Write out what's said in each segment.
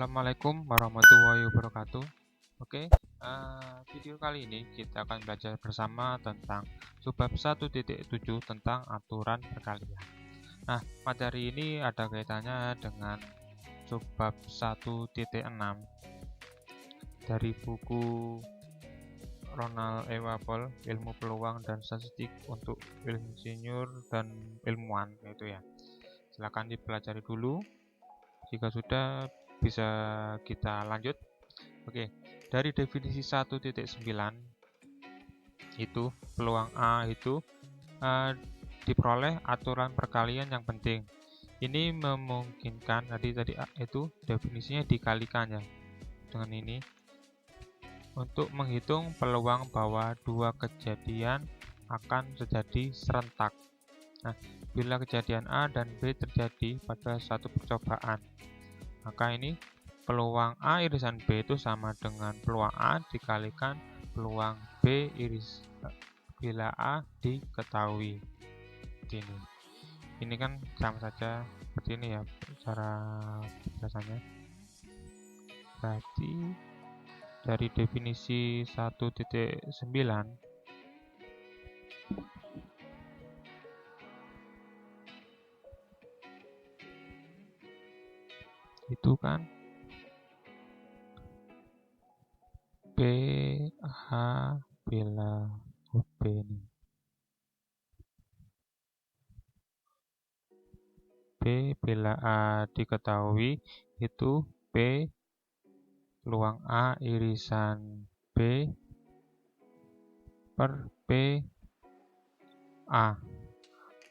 Assalamualaikum warahmatullahi wabarakatuh. Oke, video kali ini kita akan belajar bersama tentang subbab 1.7 tentang aturan perkalian. Nah, materi ini ada kaitannya dengan subbab 1.6 dari buku Ronald E. Waple, Ilmu Peluang dan Statistik untuk Insinyur dan Ilmuwan, gitu ya. Silakan dipelajari dulu. Jika sudah, bisa kita lanjut. Oke, dari definisi 1.9 itu peluang A itu diperoleh aturan perkalian yang penting. Ini memungkinkan tadi itu definisinya dikalikan ya dengan ini untuk menghitung peluang bahwa dua kejadian akan terjadi serentak. Nah, bila kejadian A dan B terjadi pada satu percobaan, maka ini peluang A irisan B itu sama dengan peluang A dikalikan peluang B iris bila A diketahui. Ini kan sama saja seperti ini ya cara penjelasannya. Berarti dari definisi 1.9 itu kan B H bila B ini B bila A diketahui itu B peluang A irisan B per B A.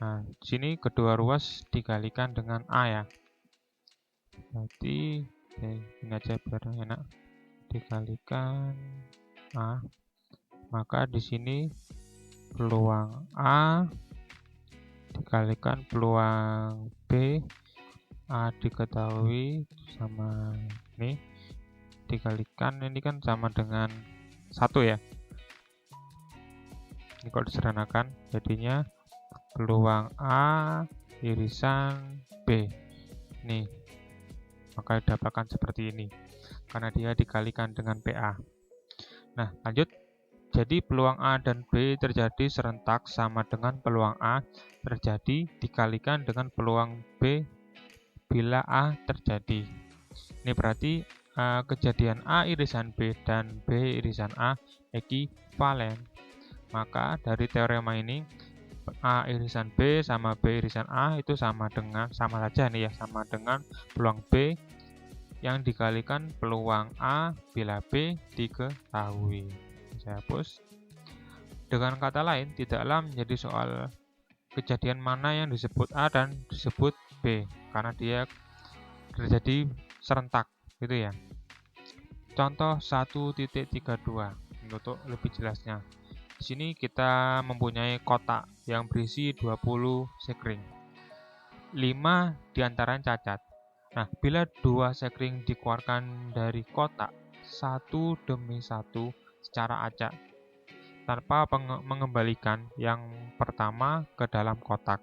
Nah, sini kedua ruas dikalikan dengan A ya. Berarti ini aja biar enak. Dikalikan A. Maka di sini peluang A dikalikan peluang B A diketahui sama ini dikalikan ini kan sama dengan 1 ya. Ini kalau disederhanakan jadinya peluang A irisan B. Nih, maka didapatkan seperti ini karena dia dikalikan dengan PA. Nah, lanjut. Jadi peluang A dan B terjadi serentak sama dengan peluang A terjadi dikalikan dengan peluang B bila A terjadi. Ini berarti kejadian A irisan B dan B irisan A ekivalen. Maka dari teorema ini A irisan B sama B irisan A itu sama saja nih ya, sama dengan peluang B yang dikalikan peluang A bila B diketahui. Saya hapus. Dengan kata lain, tidaklah menjadi soal kejadian mana yang disebut A dan disebut B karena dia terjadi serentak gitu ya. Contoh 1.32 untuk lebih jelasnya. Di sini kita mempunyai kotak yang berisi 20 sekring. 5 diantaranya cacat. Nah, bila 2 sekring dikeluarkan dari kotak satu demi satu secara acak tanpa mengembalikan yang pertama ke dalam kotak.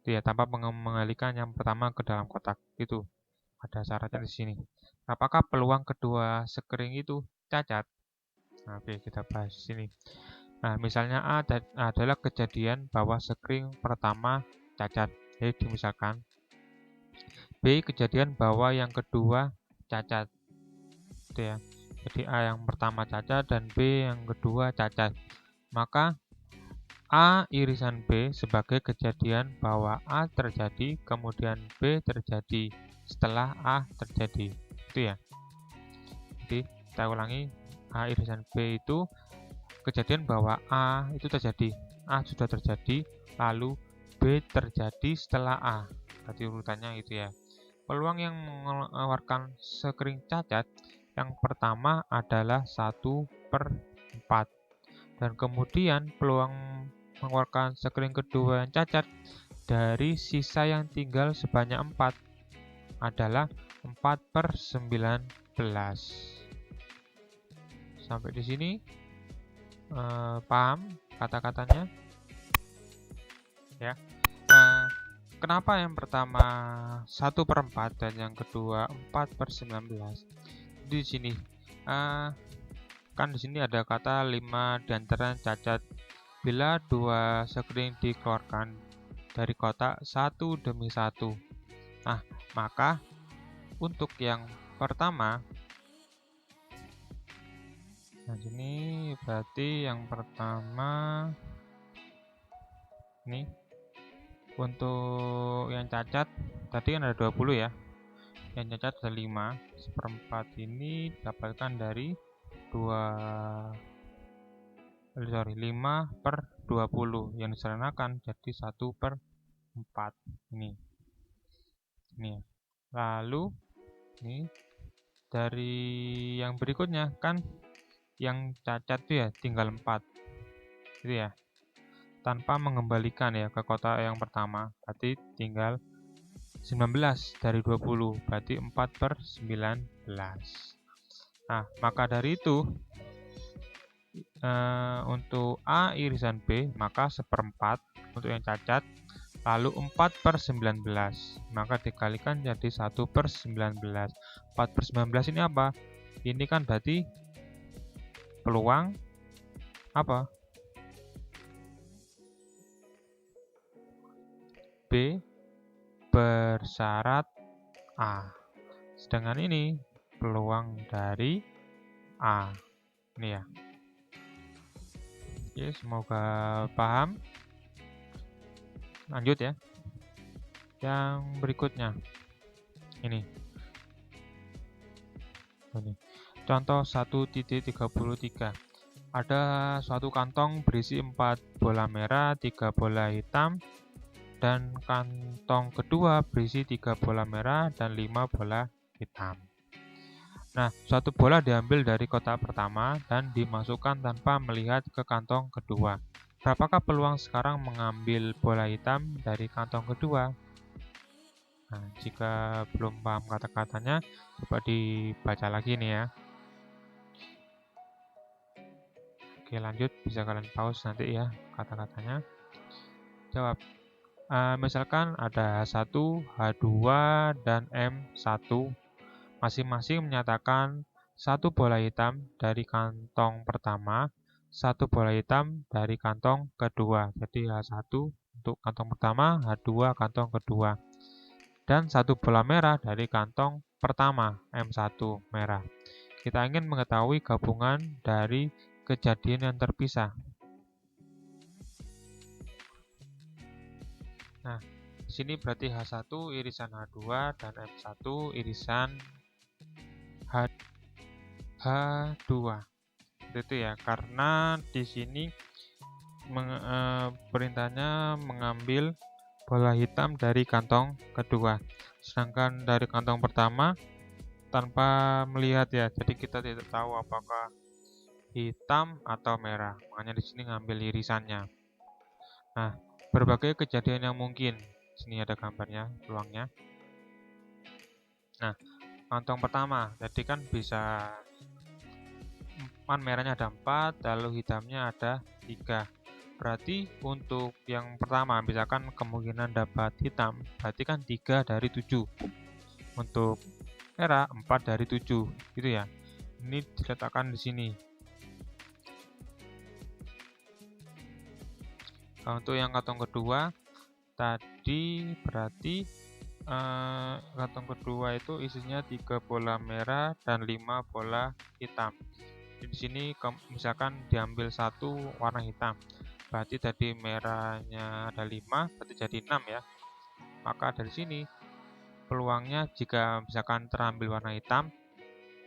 Itu ya, tanpa mengembalikan yang pertama ke dalam kotak. Itu ada syaratnya di sini. Apakah peluang kedua sekring itu cacat? Nah, oke, kita bahas di sini. Nah, misalnya A adalah kejadian bahwa sekring pertama cacat. Jadi misalkan B kejadian bahwa yang kedua cacat. Itu ya. Jadi A yang pertama cacat dan B yang kedua cacat. Maka A irisan B sebagai kejadian bahwa A terjadi, kemudian B terjadi setelah A terjadi. Itu ya. Jadi kita ulangi, A irisan B itu kejadian bahwa A itu terjadi. A sudah terjadi, lalu B terjadi setelah A. Berarti urutannya itu ya. Peluang yang mengeluarkan sekring cacat yang pertama adalah 1/4. Dan kemudian peluang mengeluarkan sekring kedua yang cacat dari sisa yang tinggal sebanyak 4 adalah 4/19. Sampai di sini paham kata-katanya? Ya. Kenapa yang pertama 1/4 dan yang kedua 4/19? Di sini kan di sini ada kata 5 diantaranya cacat. Bila 2 screen dikeluarkan dari kotak satu demi satu. Nah, maka untuk yang pertama, nah sini berarti yang pertama ini untuk yang cacat tadi kan ada 20 ya. Yang cacat ada 5, 1/4 ini didapatkan dari 5/20 yang diseranakan jadi 1/4 ini ya. Lalu ini dari yang berikutnya kan yang cacat itu ya tinggal 4 gitu ya, tanpa mengembalikan ya ke kotak yang pertama, berarti tinggal 19 dari 20, berarti 4/19. Nah, maka dari itu untuk A irisan B, maka 1/4 untuk yang cacat, lalu 4/19, maka dikalikan jadi 1/19. 4/19 ini apa? Ini kan berarti peluang apa? B bersyarat A. Sedangkan ini peluang dari A. Ini ya. Oke, semoga paham. Lanjut ya. Yang berikutnya. Ini. Contoh 1.33. Ada suatu kantong berisi 4 bola merah, 3 bola hitam, dan kantong kedua berisi 3 bola merah dan 5 bola hitam. Nah, suatu bola diambil dari kotak pertama dan dimasukkan tanpa melihat ke kantong kedua. Berapakah peluang sekarang mengambil bola hitam dari kantong kedua? Nah, jika belum paham kata-katanya, coba dibaca lagi nih ya. Oke, lanjut. Bisa kalian pause nanti ya kata-katanya. Jawab. Misalkan ada H1, H2, dan M1. Masing-masing menyatakan 1 bola hitam dari kantong pertama, 1 bola hitam dari kantong kedua. Jadi H1 untuk kantong pertama, H2 kantong kedua. Dan 1 bola merah dari kantong pertama, M1 merah. Kita ingin mengetahui gabungan dari kejadian yang terpisah. Nah, di sini berarti H1 irisan H2 dan M1 irisan H2. Itu ya, karena di sini perintahnya mengambil bola hitam dari kantong kedua. Sedangkan dari kantong pertama tanpa melihat ya, jadi kita tidak tahu apakah hitam atau merah. Makanya di sini ngambil irisannya. Nah, berbagai kejadian yang mungkin. Sini ada gambarnya, peluangnya. Nah, kantong pertama, jadi kan bisa merahnya ada 4, lalu hitamnya ada 3. Berarti untuk yang pertama, misalkan kemungkinan dapat hitam, berarti kan 3 dari 7. Untuk merah, 4 dari 7, gitu ya. Ini diletakkan di sini. Nah, untuk yang kantong kedua, tadi berarti kantong kedua itu isinya 3 bola merah dan 5 bola hitam. Di sini misalkan diambil 1 warna hitam, berarti tadi merahnya ada 5, berarti jadi 6 ya. Maka dari sini peluangnya jika misalkan terambil warna hitam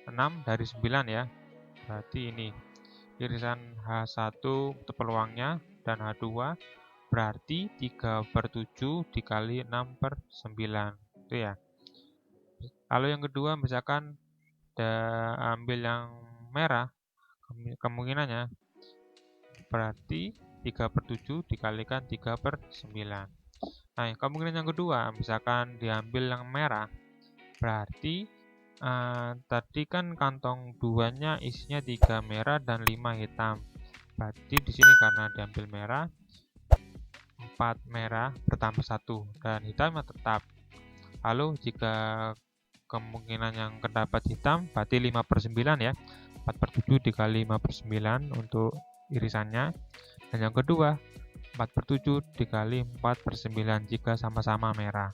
6 dari 9 ya. Berarti ini irisan H1 untuk peluangnya dan H2 berarti 3/7 dikali 6/9 itu ya. Lalu yang kedua misalkan ambil yang merah, kemungkinannya berarti 3/7 dikalikan 3/9. Nah, kemungkinan yang kedua misalkan diambil yang merah, berarti tadi kan kantong 2-nya isinya 3 merah dan 5 hitam. Berarti di sini karena diambil merah, 4 merah bertambah 1 dan hitamnya tetap. Lalu jika kemungkinan yang terdapat hitam berarti 5/9 ya. 4/7 dikali 5/9 untuk irisannya. Dan yang kedua 4/7 dikali 4/9 jika sama-sama merah.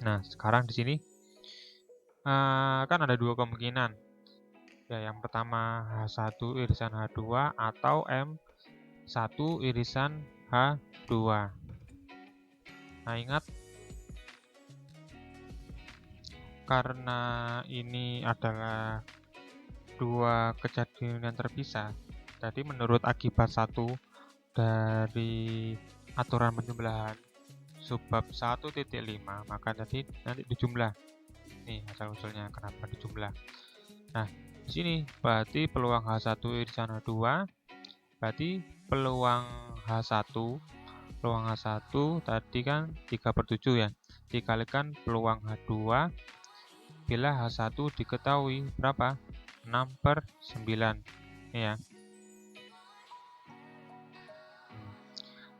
Nah, sekarang di sini kan ada dua kemungkinan. Ya, yang pertama H1 irisan H2 atau M1 irisan H2. Nah, ingat karena ini adalah dua kejadian yang terpisah. Jadi menurut akibat 1 dari aturan penjumlahan subbab 1.5, maka tadi nanti dijumlah. Nih asal usulnya kenapa dijumlah. Nah, di sini berarti peluang H1 irisan H2 berarti peluang H1 tadi kan 3/7 ya, dikalikan peluang H2 bila H1 diketahui berapa? 6/9 ini ya.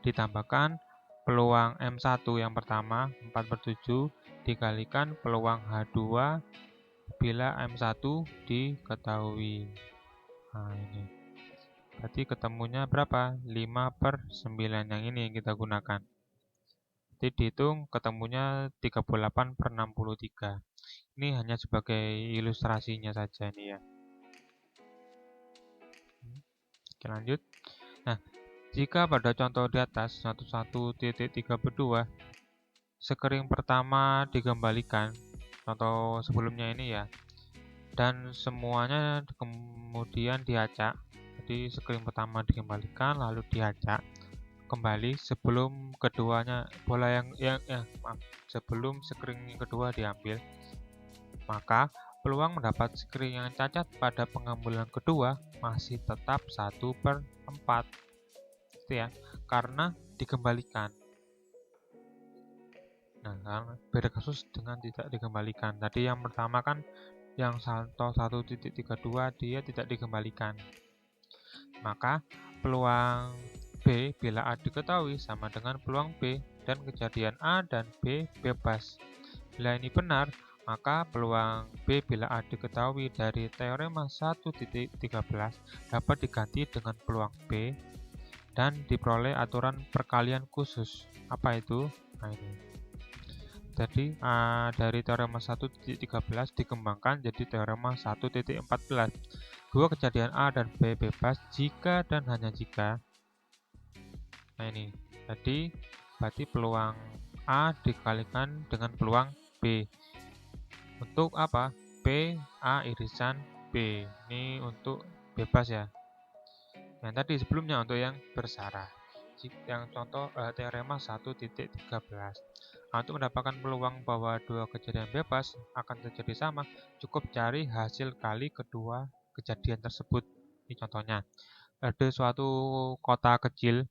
Ditambahkan peluang M1 yang pertama 4/7 dikalikan peluang H2 bila M1 diketahui. Nah, ini berarti ketemunya berapa? 5/9 yang ini yang kita gunakan. Jadi dihitung ketemunya 38/63. Ini hanya sebagai ilustrasinya saja nih ya. Oke, lanjut. Nah, jika pada contoh di atas 11.3/2 sekering pertama dikembalikan, contoh sebelumnya ini ya, dan semuanya kemudian diacak. Jadi sekering pertama dikembalikan lalu diacak kembali sebelum keduanya sebelum sekering kedua diambil, maka peluang mendapat sekering yang cacat pada pengambilan kedua masih tetap 1/4. Itu ya, karena dikembalikan. Nah, beda kasus dengan tidak dikembalikan. Tadi yang pertama kan yang contoh 1.32 dia tidak dikembalikan. Maka peluang B bila A diketahui sama dengan peluang B dan kejadian A dan B bebas. Bila ini benar, maka peluang B bila A diketahui dari teorema 1.13 dapat diganti dengan peluang B dan diperoleh aturan perkalian khusus. Apa itu? Nah, ini. Jadi dari teorema 1.13 dikembangkan jadi teorema 1.14. Dua kejadian A dan B bebas jika dan hanya jika. Nah, ini. Jadi berarti peluang A dikalikan dengan peluang B. Untuk apa? P A irisan B. Ini untuk bebas ya. Yang tadi sebelumnya untuk yang bersarah. Yang contoh teorema 1.13. Untuk mendapatkan peluang bahwa dua kejadian bebas akan terjadi sama, cukup cari hasil kali kedua kejadian tersebut. Ini contohnya. Ada suatu kota kecil,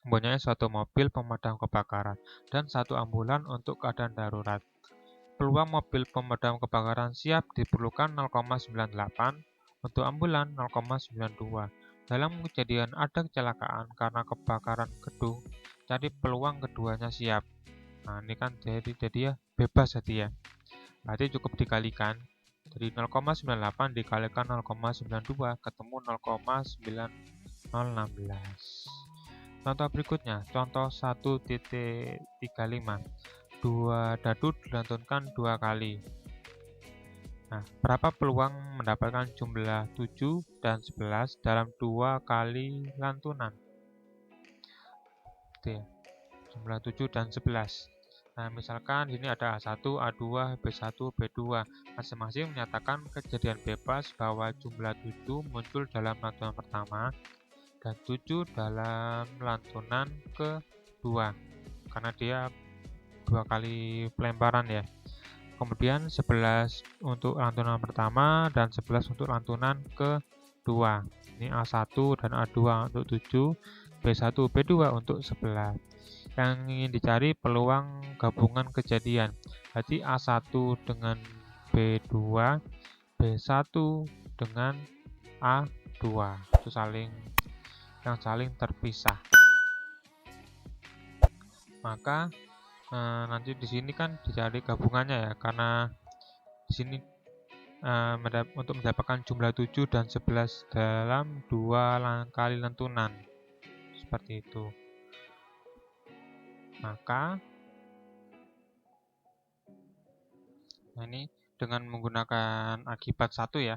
mempunyai suatu mobil pemadam kebakaran dan satu ambulan untuk keadaan darurat. Peluang mobil pemadam kebakaran siap diperlukan 0,98, untuk ambulan 0,92. Dalam kejadian ada kecelakaan karena kebakaran gedung, cari peluang keduanya siap. Nah, ini kan jadi ya bebas jadi ya. Berarti cukup dikalikan. Jadi 0,98 dikalikan 0,92 ketemu 0,9016. Contoh berikutnya, contoh 1.35. Dua dadu dilantunkan 2 kali. Nah, berapa peluang mendapatkan jumlah 7 dan 11 dalam 2 kali lantunan? Itu ya, jumlah 7 dan 11. Nah, misalkan ini ada A1, A2, B1, B2. Masing-masing menyatakan kejadian bebas bahwa jumlah 7 muncul dalam lantunan pertama dan 7 dalam lantunan kedua. Karena dia 2 kali pelemparan ya. Kemudian 11 untuk lantunan pertama dan 11 untuk lantunan kedua. Ini A1 dan A2 untuk 7, B1, B2 untuk 11. Yang ingin dicari peluang gabungan kejadian. Jadi A1 dengan B2, B1 dengan A2. Itu saling terpisah. maka nanti di sini kan dicari gabungannya ya, karena di sini untuk mendapatkan jumlah 7 dan 11 dalam 2 kali lentunan. Seperti itu. Maka ini dengan menggunakan akibat 1 ya.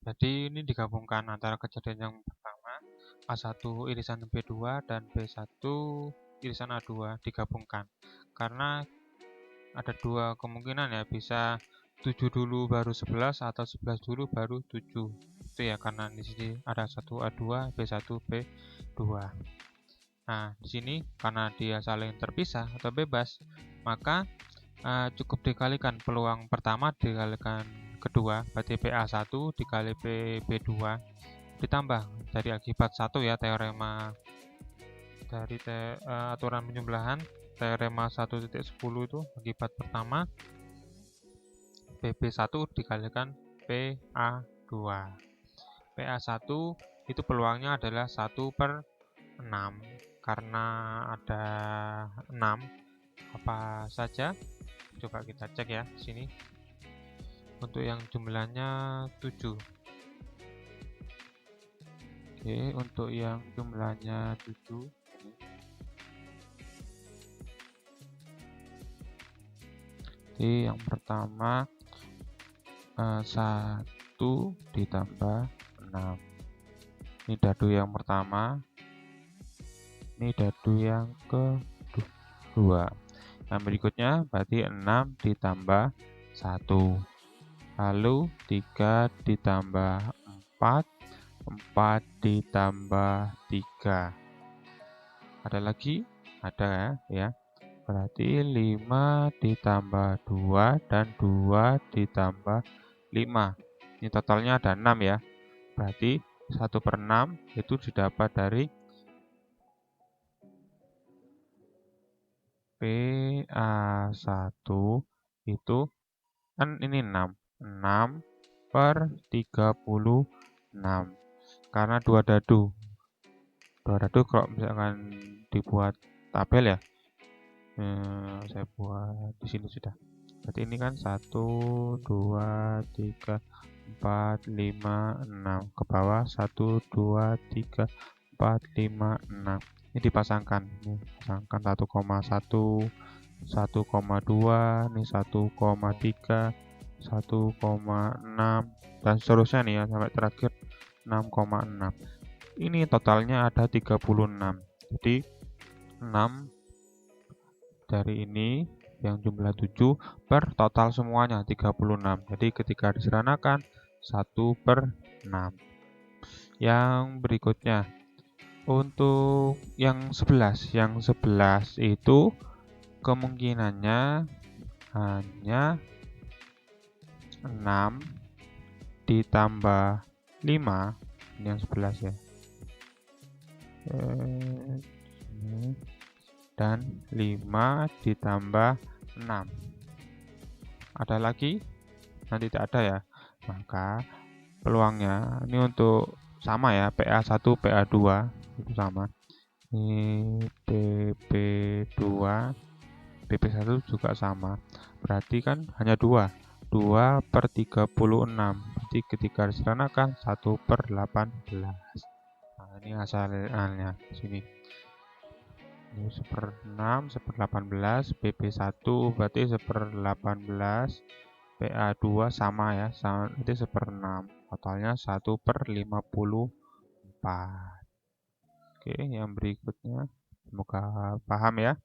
Jadi ini digabungkan antara kejadian yang pertama A1 irisan B2 dan B1 irisan A2 digabungkan. Karena ada 2 kemungkinan ya, bisa 7 dulu baru 11 atau 11 dulu baru 7. Itu ya, karena di sini ada 1 A2, B1, B2. Nah, di sini karena dia saling terpisah atau bebas, maka cukup dikalikan peluang pertama dikalikan kedua, berarti PA1 dikali PB2 ditambah dari akibat 1 ya, teorema dari aturan penjumlahan teorema 1.10 itu akibat pertama PB1 dikalikan PA2. PA1 itu peluangnya adalah 1/6 karena ada 6 apa saja. Coba kita cek ya di sini. Untuk yang jumlahnya 7. Oke, untuk yang jumlahnya 7. Oke, yang pertama 1 ditambah 6. Ini dadu yang pertama. Ini dadu yang kedua. Yang berikutnya berarti 6 ditambah 1. Lalu 3 ditambah 4, 4 ditambah 3. Ada lagi? Ada ya. Berarti 5 ditambah 2 dan 2 ditambah 5. Ini totalnya ada 6 ya. Berarti 1/6 itu didapat dari PA1 itu kan ini 6. 6/36. Karena 2 dadu. 2 dadu kalau misalkan dibuat tabel ya. Saya buat di sini sudah. Berarti ini kan 1, 2, 3, 4, 5, 6. Ke bawah 1, 2, 3, 4, 5, 6. Ini dipasangkan. Ini pasangkan 1,1, 1,2, ini 1,3, 1,6 dan seterusnya nih ya sampai terakhir 6,6. Ini totalnya ada 36. Jadi 6 dari ini yang jumlah 7 per total semuanya 36. Jadi ketika diseranakan 1/6. Yang berikutnya untuk yang 11. Yang 11 itu kemungkinannya hanya 6 ditambah 5. Ini yang 11 ya. Dan 5 ditambah 6. Ada lagi? Nanti tidak ada ya. Maka peluangnya ini untuk sama ya, PA1 PA2 itu sama. Ini PP2 PP1 juga sama. Berarti kan hanya 2. 2/36. Jadi ketika diseranakan 1/18. Nah, ini hasilnya di sini. Ini 1/6, 1/18, PP1 berarti 1/18, PA2 sama ya, sama itu 1/6. Totalnya 1/54. Oke, yang berikutnya semoga paham ya.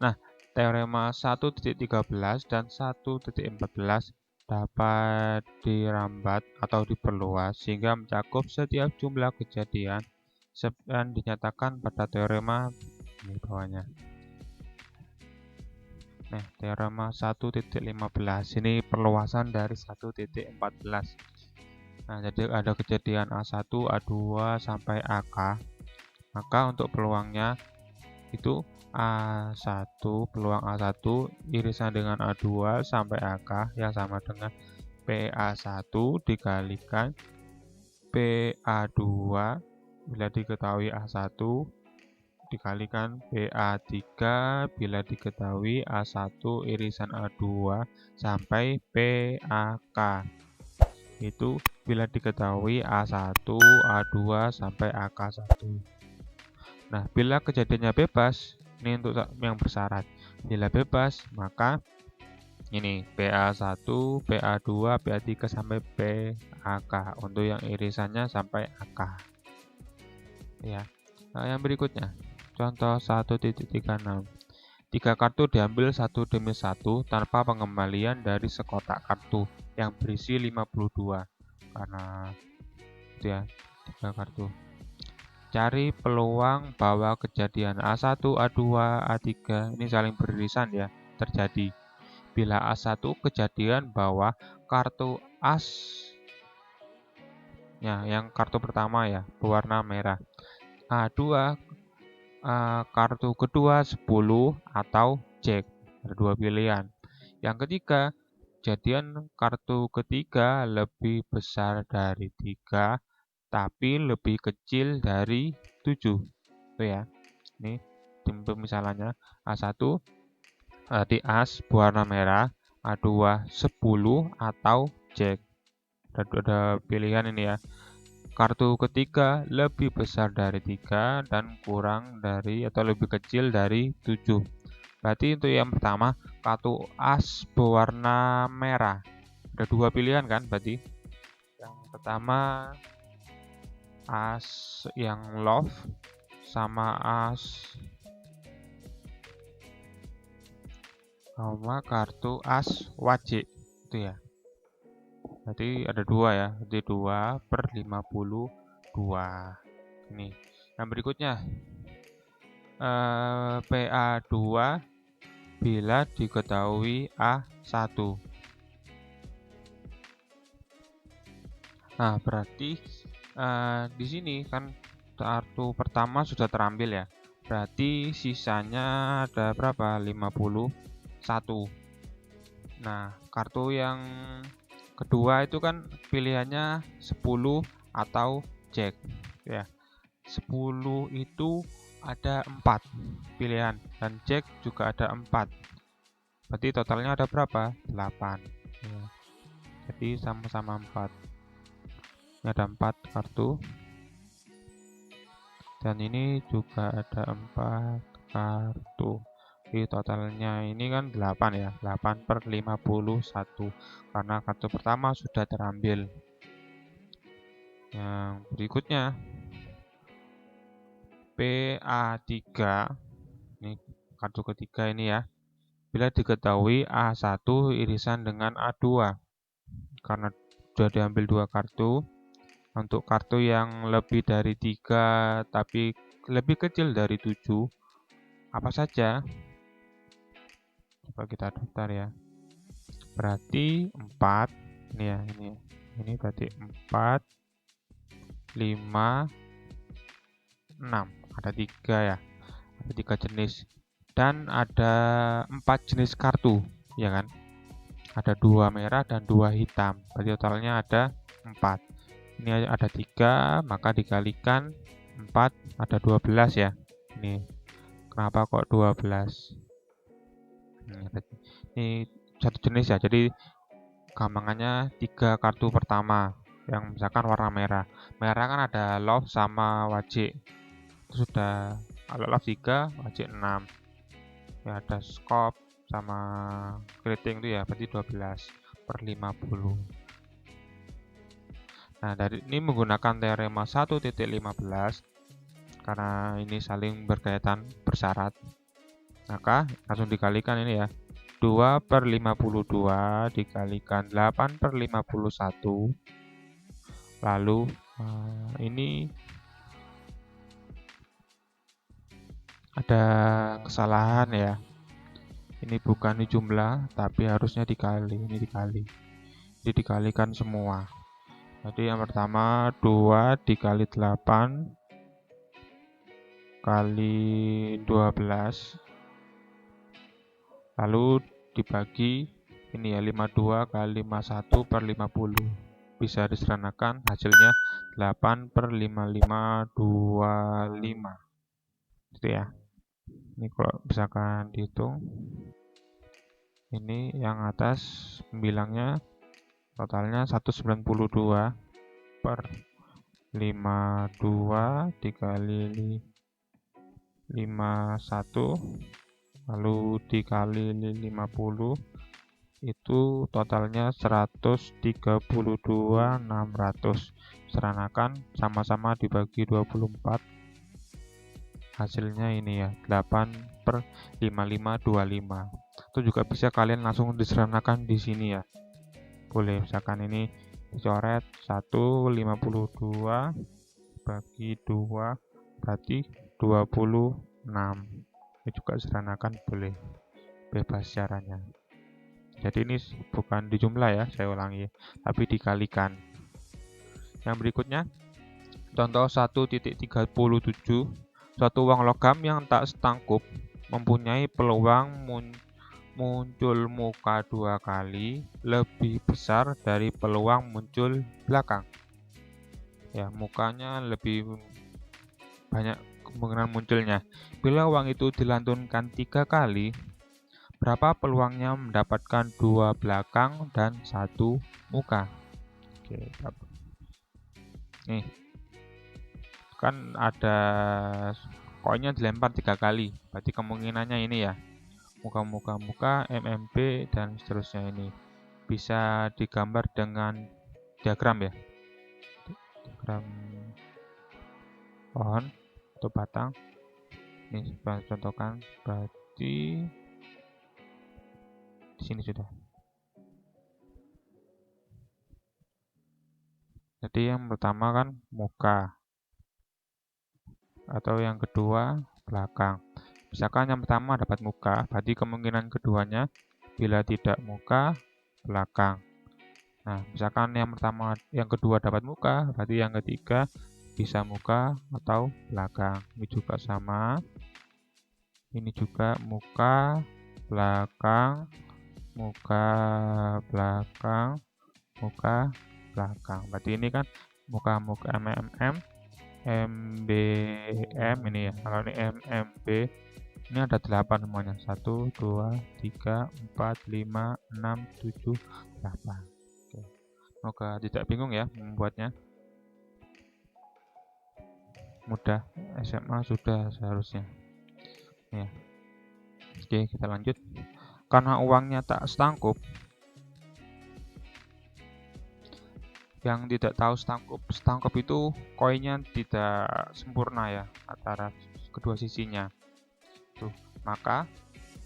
Nah, teorema 1.13 dan 1.14 dapat dirambat atau diperluas sehingga mencakup setiap jumlah kejadian dan dinyatakan pada teorema di bawahnya. Nah, teorema 1.15 ini perluasan dari 1.14. Nah, jadi ada kejadian A1, A2 sampai AK. Maka untuk peluangnya itu A1, peluang A1 irisan dengan A2 sampai AK yang sama dengan PA1 dikalikan PA2 bila diketahui A1 dikalikan PA3 bila diketahui A1 irisan A2 sampai PAK. Itu bila diketahui A1, A2 sampai AK1. Nah, bila kejadiannya bebas, ini untuk yang bersyarat. Bila bebas, maka ini PA1, PA2, PA3 sampai PAK untuk yang irisannya sampai AK. Ya. Nah, yang berikutnya, contoh 1.36. 3 kartu diambil satu demi satu tanpa pengembalian dari sekotak kartu yang berisi 52. Karena itu ya, 3 kartu. Cari peluang bahwa kejadian A1, A2, A3 ini saling beririsan ya, terjadi. Bila A1 kejadian bahwa kartu as ya, yang kartu pertama ya, berwarna merah. A2 kartu kedua 10 atau Jack. Ada dua pilihan. Yang ketiga, kejadian kartu ketiga lebih besar dari 3 tapi lebih kecil dari 7. Itu ya. Ini pemisalannya A1 di as berwarna merah, A2 10 atau Jack. Ada pilihan ini ya. Kartu ketiga lebih besar dari 3 dan kurang dari atau lebih kecil dari 7. Berarti untuk yang pertama, kartu as berwarna merah. Ada dua pilihan kan berarti. Yang pertama as yang love sama as sama kartu as wajib itu ya. Berarti ada dua ya, jadi 2/52. Ini yang berikutnya PA2 bila diketahui A1. Nah, berarti di sini kan kartu pertama sudah terambil ya. Berarti sisanya ada berapa? 51. Nah, kartu yang kedua itu kan pilihannya 10 atau Jack ya. 10 itu ada 4 pilihan dan Jack juga ada 4. Berarti totalnya ada berapa? 8 ya. Jadi sama-sama 4. Ini ada 4 kartu dan ini juga ada 4 kartu. Jadi totalnya ini kan 8 ya, 8/51 karena kartu pertama sudah terambil. Yang berikutnya PA3, ini kartu ketiga ini ya. Bila diketahui A1 irisan dengan A2 karena sudah diambil 2 kartu. Untuk kartu yang lebih dari 3 tapi lebih kecil dari 7 apa saja? Coba kita daftar ya. Berarti 4 ini ya, ini berarti 4 5 6. Ada 3 ya. Ada 3 jenis dan ada 4 jenis kartu, ya kan? Ada 2 merah dan 2 hitam. Berarti totalnya ada 4. Ini ada 3, maka dikalikan 4 ada 12 ya. Ini kenapa kok 12? Ini satu jenis ya. Jadi gampangannya 3 kartu pertama yang misalkan warna merah. Merah kan ada love sama wajik. Itu sudah love 3, wajik 6. Ya ada scope sama keriting itu ya, berarti 12/50. Nah, dari ini menggunakan teorema 1.15 karena ini saling berkaitan bersyarat. Maka langsung dikalikan ini ya. 2/52 dikalikan 8/51. Lalu ini ada kesalahan ya. Ini bukan jumlah tapi harusnya dikali. Ini dikali. Jadi dikalikan semua. Jadi yang pertama 2 dikali 8 kali 12 lalu dibagi ini ya 52 kali 51/50 bisa disederhanakan hasilnya 8/5525. gitu ya. Ini kalau misalkan dihitung, ini yang atas pembilangnya totalnya 192 per 52 dikali 51 lalu dikali 50, itu totalnya 132.600. Seranakan sama-sama dibagi 24, hasilnya ini ya, 8/5525. Itu juga bisa kalian langsung diseranakan di sini ya. Boleh, misalkan ini dicoret 1/52 bagi 2 berarti 26. Ini juga seranakan boleh, bebas caranya. Jadi ini bukan dijumlah ya, saya ulangi, tapi dikalikan. Yang berikutnya, contoh 1.37. Suatu uang logam yang tak setangkup mempunyai peluang muncul muka 2 kali lebih besar dari peluang muncul belakang. Ya, mukanya lebih banyak kemungkinan munculnya. Bila uang itu dilantunkan 3 kali, berapa peluangnya mendapatkan 2 belakang dan 1 muka? Oke, nih kan ada koinnya dilempar 3 kali, berarti kemungkinannya ini ya, muka, MMB dan seterusnya. Ini bisa digambar dengan diagram ya, diagram pohon atau batang. Ini saya contohkan, berarti di sini sudah. Jadi yang pertama kan muka, atau yang kedua belakang. Misalkan yang pertama dapat muka, berarti kemungkinan keduanya bila tidak muka, belakang. Nah, misalkan yang kedua dapat muka, berarti yang ketiga bisa muka atau belakang. Ini juga sama. Ini juga muka, belakang, muka, belakang, muka, belakang. Berarti ini kan muka MMM, MBM ini ya. Kalau ini MMB, ini ada 8 semuanya. 1, 2, 3, 4, 5, 6, 7, 8. Oke. Semoga tidak bingung ya membuatnya. Mudah, SMA sudah seharusnya. Ya. Oke, kita lanjut. Karena uangnya tak setangkup, yang tidak tahu setangkup itu koinnya tidak sempurna ya antara kedua sisinya. Tuh, maka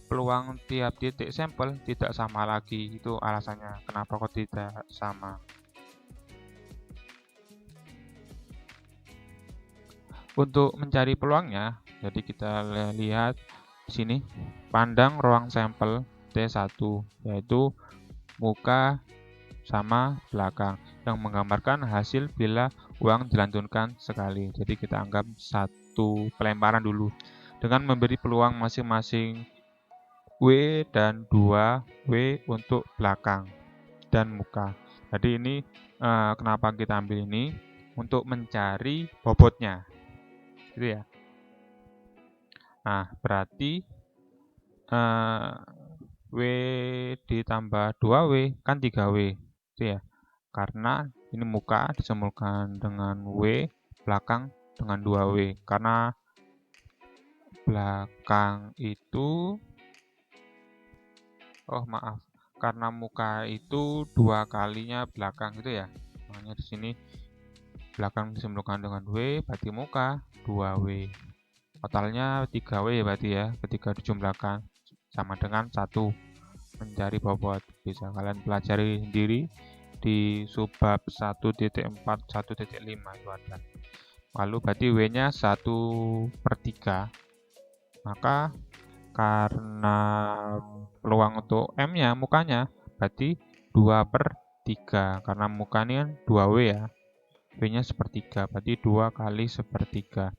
peluang tiap titik sampel tidak sama lagi. Itu alasannya kenapa kok tidak sama. Untuk mencari peluangnya, jadi kita lihat di sini, pandang ruang sampel T1, yaitu muka sama belakang, yang menggambarkan hasil bila uang dilantunkan sekali. Jadi kita anggap satu pelemparan dulu, dengan memberi peluang masing-masing W dan 2W untuk belakang dan muka. Jadi ini kenapa kita ambil ini? Untuk mencari bobotnya, gitu ya. Nah, berarti W ditambah 2W kan 3W, itu ya. Karena ini muka disempurnakan dengan W, belakang dengan 2W. Karena belakang itu, karena muka itu 2 kalinya belakang gitu ya. Makanya di sini belakang disempurnakan dengan W, berarti muka 2W. Totalnya 3W berarti ya, ketika dijumlahkan sama dengan 1. Mencari bobot bisa kalian pelajari sendiri di subbab 1.4 1.5 itu ada. Lalu berarti W nya 1/3, maka karena peluang untuk M nya mukanya berarti 2/3, karena muka ini kan 2W ya, W nya 1/3 berarti 2 kali 1/3.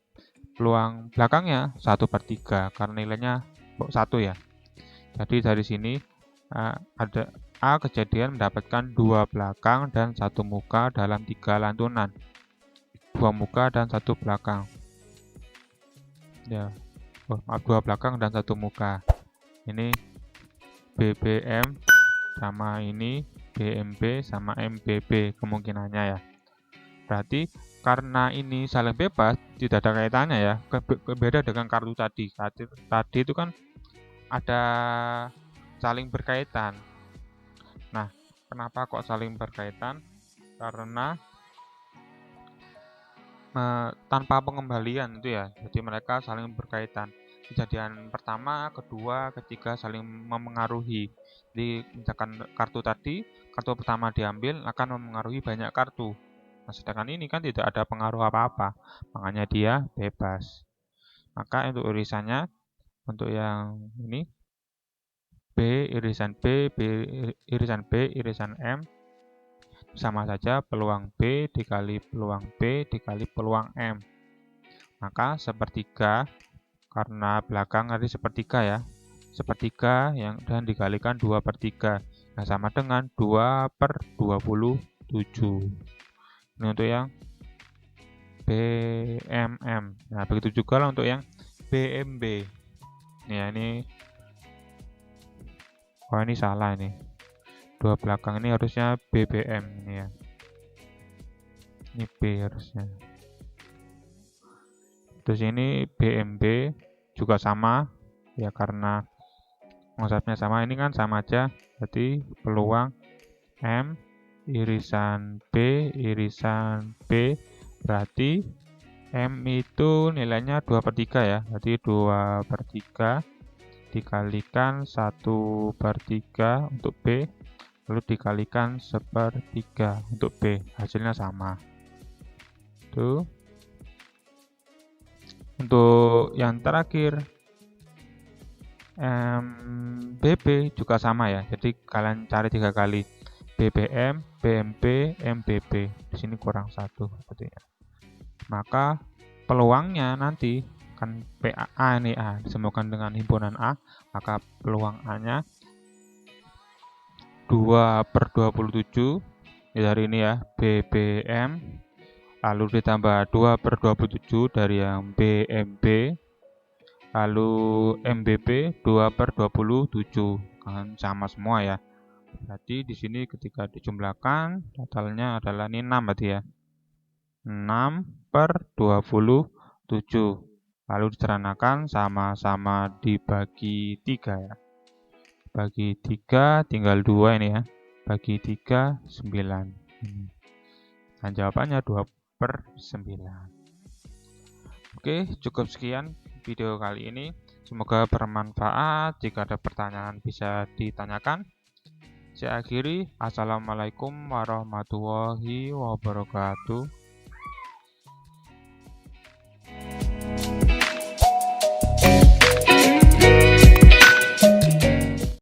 Peluang belakangnya 1/3 karena nilainya 1 ya. Jadi dari sini ada A kejadian mendapatkan 2 belakang dan 1 muka dalam 3 lantunan. 2 muka dan 1 belakang. Ya, dua belakang dan satu muka. Ini BBM sama ini BMB sama MBB kemungkinannya ya. Berarti karena ini saling bebas, tidak ada kaitannya ya. Beda dengan kartu tadi. Tadi itu kan ada saling berkaitan. Nah, kenapa kok saling berkaitan? Karena tanpa pengembalian itu ya. Jadi mereka saling berkaitan. Kejadian pertama, kedua, ketiga saling memengaruhi. Jadi misalkan kartu pertama diambil akan memengaruhi banyak kartu. Nah, sedangkan ini kan tidak ada pengaruh apa-apa, makanya dia bebas. Maka untuk irisannya, untuk yang ini B irisan B, irisan B, irisan M, sama saja peluang B dikali peluang B dikali peluang M. Maka sepertiga, karena belakang ada sepertiga ya, sepertiga yang dan dikalikan 2/3, nah sama dengan 2/27. Ini untuk yang BMM. Nah, begitu juga lah untuk yang BMB. Ya, ini ini salah ini. Dua belakang ini harusnya BBM ini ya. Ini B harusnya. Terus ini BMB juga sama ya, karena konsepnya sama, ini kan sama aja. Berarti peluang M irisan B irisan B, berarti M itu nilainya 2/3 ya. Berarti 2/3 dikalikan 1/3 untuk B, lalu dikalikan 1/3 untuk B. Hasilnya sama. Tuh. Untuk yang terakhir BB juga sama ya. Jadi kalian cari 3 kali. BBM, BMB, MBB. Di sini kurang 1 sepertinya. Maka peluangnya nanti kan PA ini A disamakan dengan himpunan A, maka peluang A-nya 2/27 dari ini ya, BBM, lalu ditambah 2/27 dari yang BMB, lalu MBB 2/27, kan sama semua ya. Berarti di sini ketika dijumlahkan totalnya adalah ini 6 berarti ya. 6/27. Lalu diceranakan sama-sama dibagi 3 ya. Bagi 3 tinggal 2 ini ya. Bagi 3 9. Nah, jawabannya 2/9. Oke, cukup sekian video kali ini. Semoga bermanfaat. Jika ada pertanyaan bisa ditanyakan. Saya akhiri. Assalamualaikum warahmatullahi wabarakatuh.